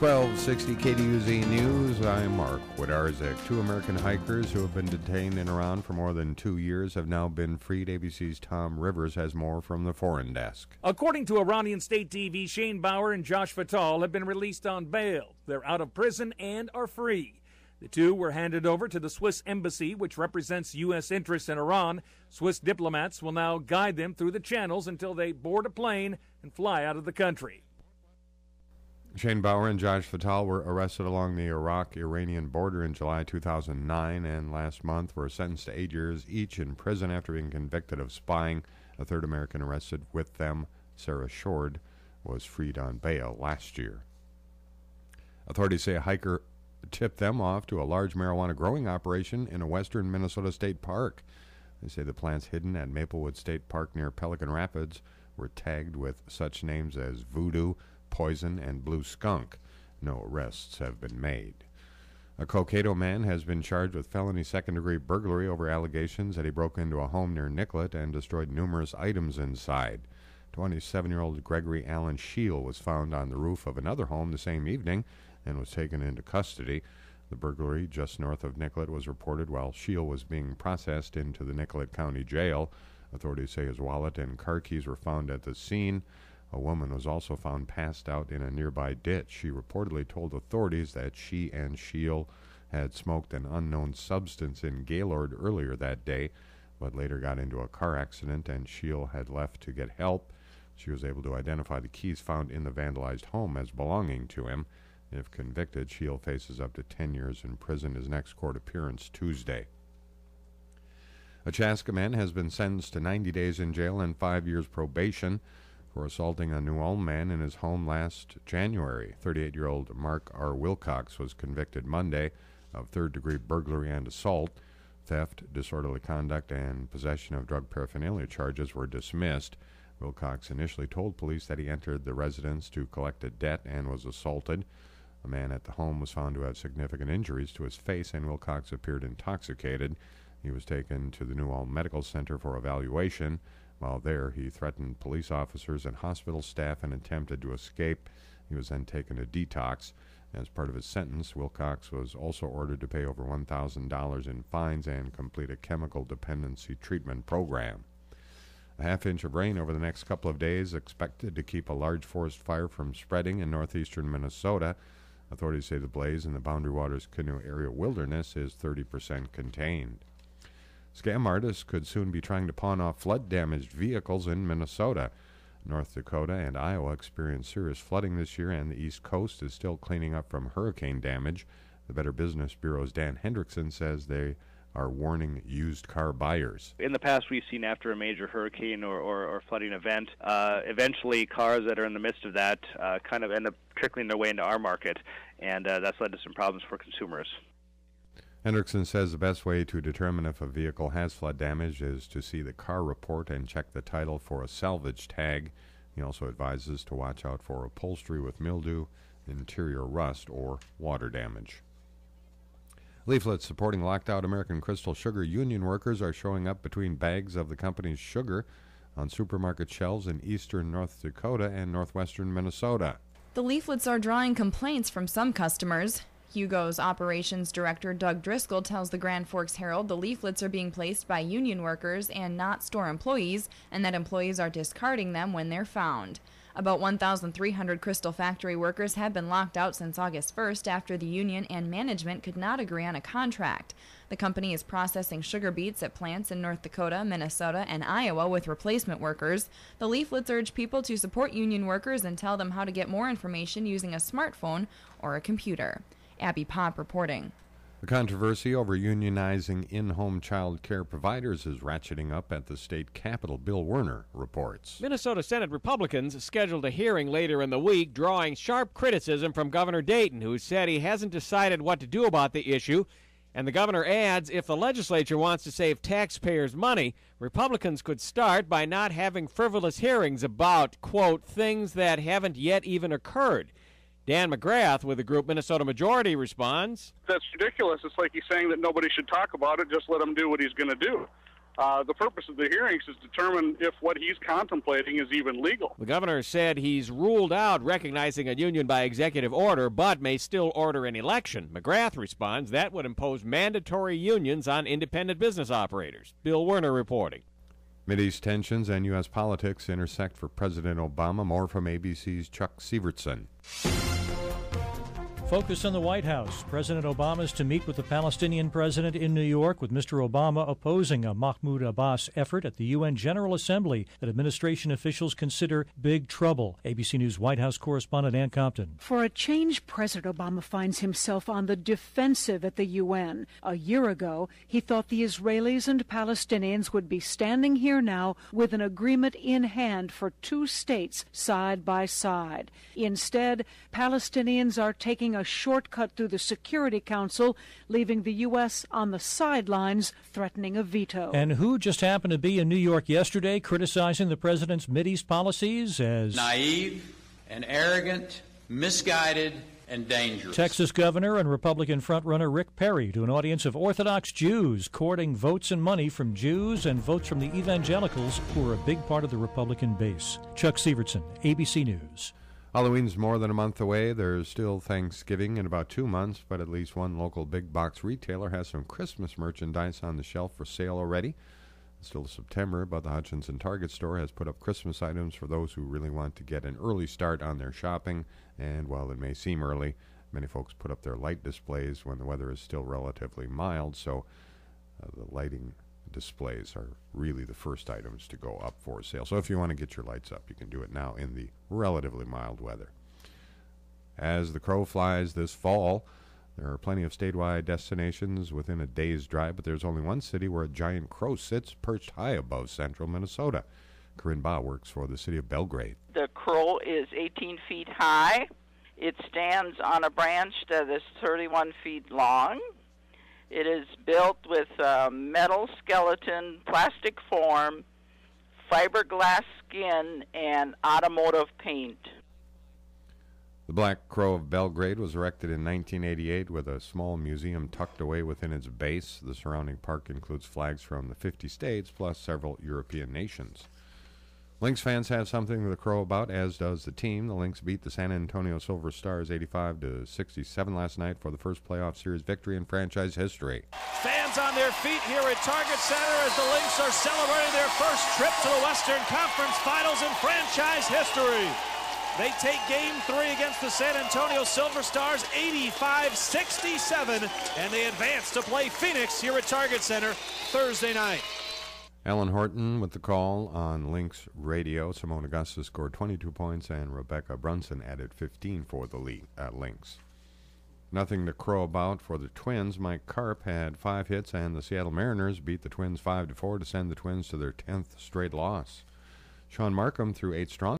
1260 KDUZ News, I'm Mark Wodarczyk. Two American hikers who have been detained in Iran for more than 2 years have now been freed. ABC's Tom Rivers has more from the foreign desk. According to Iranian state TV, Shane Bauer and Josh Fatal have been released on bail. They're out of prison and are free. The two were handed over to the Swiss embassy, which represents U.S. interests in Iran. Swiss diplomats will now guide them through the channels until they board a plane and fly out of the country. Shane Bauer and Josh Fatal were arrested along the Iraq-Iranian border in July 2009 and last month were sentenced to 8 years each in prison after being convicted of spying. A third American arrested with them, Sarah Shord, was freed on bail last year. Authorities say a hiker tipped them off to a large marijuana growing operation in a western Minnesota state park. They say the plants hidden at Maplewood State Park near Pelican Rapids were tagged with such names as Voodoo, Poison, and Blue Skunk. No arrests have been made. A Cokato man has been charged with felony second-degree burglary over allegations that he broke into a home near Nicollet and destroyed numerous items inside. 27-year-old Gregory Allen Scheel was found on the roof of another home the same evening and was taken into custody. The burglary just north of Nicollet was reported while Scheel was being processed into the Nicollet County Jail. Authorities say his wallet and car keys were found at the scene. A woman was also found passed out in a nearby ditch. She reportedly told authorities that she and Scheel had smoked an unknown substance in Gaylord earlier that day, but later got into a car accident and Scheel had left to get help. She was able to identify the keys found in the vandalized home as belonging to him. If convicted, Scheel faces up to 10 years in prison. His next court appearance Tuesday. A Chaska man has been sentenced to 90 days in jail and 5 years probation for assaulting a New Ulm man in his home last January. 38-year-old Mark R. Wilcox was convicted Monday of third-degree burglary and assault. Theft, disorderly conduct, and possession of drug paraphernalia charges were dismissed. Wilcox initially told police that he entered the residence to collect a debt and was assaulted. A man at the home was found to have significant injuries to his face, and Wilcox appeared intoxicated. He was taken to the New Ulm Medical Center for evaluation. While there, he threatened police officers and hospital staff and attempted to escape. He was then taken to detox. As part of his sentence, Wilcox was also ordered to pay over $1,000 in fines and complete a chemical dependency treatment program. A half-inch of rain over the next couple of days expected to keep a large forest fire from spreading in northeastern Minnesota. Authorities say the blaze in the Boundary Waters Canoe Area Wilderness is 30% contained. Scam artists could soon be trying to pawn off flood-damaged vehicles in Minnesota. North Dakota and Iowa experienced serious flooding this year, and the East Coast is still cleaning up from hurricane damage. The Better Business Bureau's Dan Hendrickson says they are warning used car buyers. In the past, we've seen after a major hurricane or flooding event, eventually cars that are in the midst of that kind of end up trickling their way into our market, and that's led to some problems for consumers. Hendrickson says the best way to determine if a vehicle has flood damage is to see the car report and check the title for a salvage tag. He also advises to watch out for upholstery with mildew, interior rust, or water damage. Leaflets supporting locked-out American Crystal Sugar union workers are showing up between bags of the company's sugar on supermarket shelves in eastern North Dakota and northwestern Minnesota. The leaflets are drawing complaints from some customers. Hugo's operations director Doug Driscoll tells the Grand Forks Herald the leaflets are being placed by union workers and not store employees, and that employees are discarding them when they're found. About 1,300 Crystal factory workers have been locked out since August 1st after the union and management could not agree on a contract. The company is processing sugar beets at plants in North Dakota, Minnesota, and Iowa with replacement workers. The leaflets urge people to support union workers and tell them how to get more information using a smartphone or a computer. Abby Popp reporting. The controversy over unionizing in-home child care providers is ratcheting up at the state capitol. Bill Werner reports. Minnesota Senate Republicans scheduled a hearing later in the week, drawing sharp criticism from Governor Dayton, who said he hasn't decided what to do about the issue. And the governor adds if the legislature wants to save taxpayers money, Republicans could start by not having frivolous hearings about, quote, things that haven't yet even occurred. Dan McGrath with the group Minnesota Majority responds. That's ridiculous. It's like he's saying that nobody should talk about it. Just let him do what he's going to do. The purpose of the hearings is to determine if what he's contemplating is even legal. The governor said he's ruled out recognizing a union by executive order, but may still order an election. McGrath responds that would impose mandatory unions on independent business operators. Bill Werner reporting. Mideast tensions and U.S. politics intersect for President Obama. More from ABC's Chuck Sievertson. Focus on the White House. President Obama is to meet with the Palestinian president in New York, with Mr. Obama opposing a Mahmoud Abbas effort at the UN General Assembly that administration officials consider big trouble. ABC News White House correspondent Ann Compton. For a change, President Obama finds himself on the defensive at the UN. A year ago, he thought the Israelis and Palestinians would be standing here now with an agreement in hand for two states side by side. Instead, Palestinians are taking a shortcut through the Security Council, leaving the U.S. on the sidelines, threatening a veto. And who just happened to be in New York yesterday criticizing the president's Mideast policies as naive and arrogant, misguided, and dangerous. Texas governor and Republican frontrunner Rick Perry to an audience of Orthodox Jews courting votes and money from Jews and votes from the evangelicals, who are a big part of the Republican base. Chuck Sievertson, ABC News. Halloween's more than a month away. There's still Thanksgiving in about 2 months, but at least one local big box retailer has some Christmas merchandise on the shelf for sale already. It's still September, but the Hutchinson Target store has put up Christmas items for those who really want to get an early start on their shopping. And while it may seem early, many folks put up their light displays when the weather is still relatively mild, so the lighting displays are really the first items to go up for sale. So if you want to get your lights up, you can do it now in the relatively mild weather. As the crow flies this fall, there are plenty of statewide destinations within a day's drive, but there's only one city where a giant crow sits perched high above central Minnesota. Corinne Baugh works for the city of Belgrade. The crow is 18 feet high. It stands on a branch that is 31 feet long. It is built with metal skeleton, plastic form, fiberglass skin, and automotive paint. The Black Crow of Belgrade was erected in 1988 with a small museum tucked away within its base. The surrounding park includes flags from the 50 states plus several European nations. Lynx fans have something to the crow about, as does the team. The Lynx beat the San Antonio Silver Stars 85-67 last night for the first playoff series victory in franchise history. Fans on their feet here at Target Center as the Lynx are celebrating their first trip to the Western Conference Finals in franchise history. They take Game 3 against the San Antonio Silver Stars 85-67, and they advance to play Phoenix here at Target Center Thursday night. Ellen Horton with the call on Lynx Radio. Simone Augusta scored 22 points, and Rebecca Brunson added 15 for the Lynx. Nothing to crow about for the Twins. Mike Karp had 5 hits, and the Seattle Mariners beat the Twins 5-4 to send the Twins to their 10th straight loss. Sean Markham threw 8 strong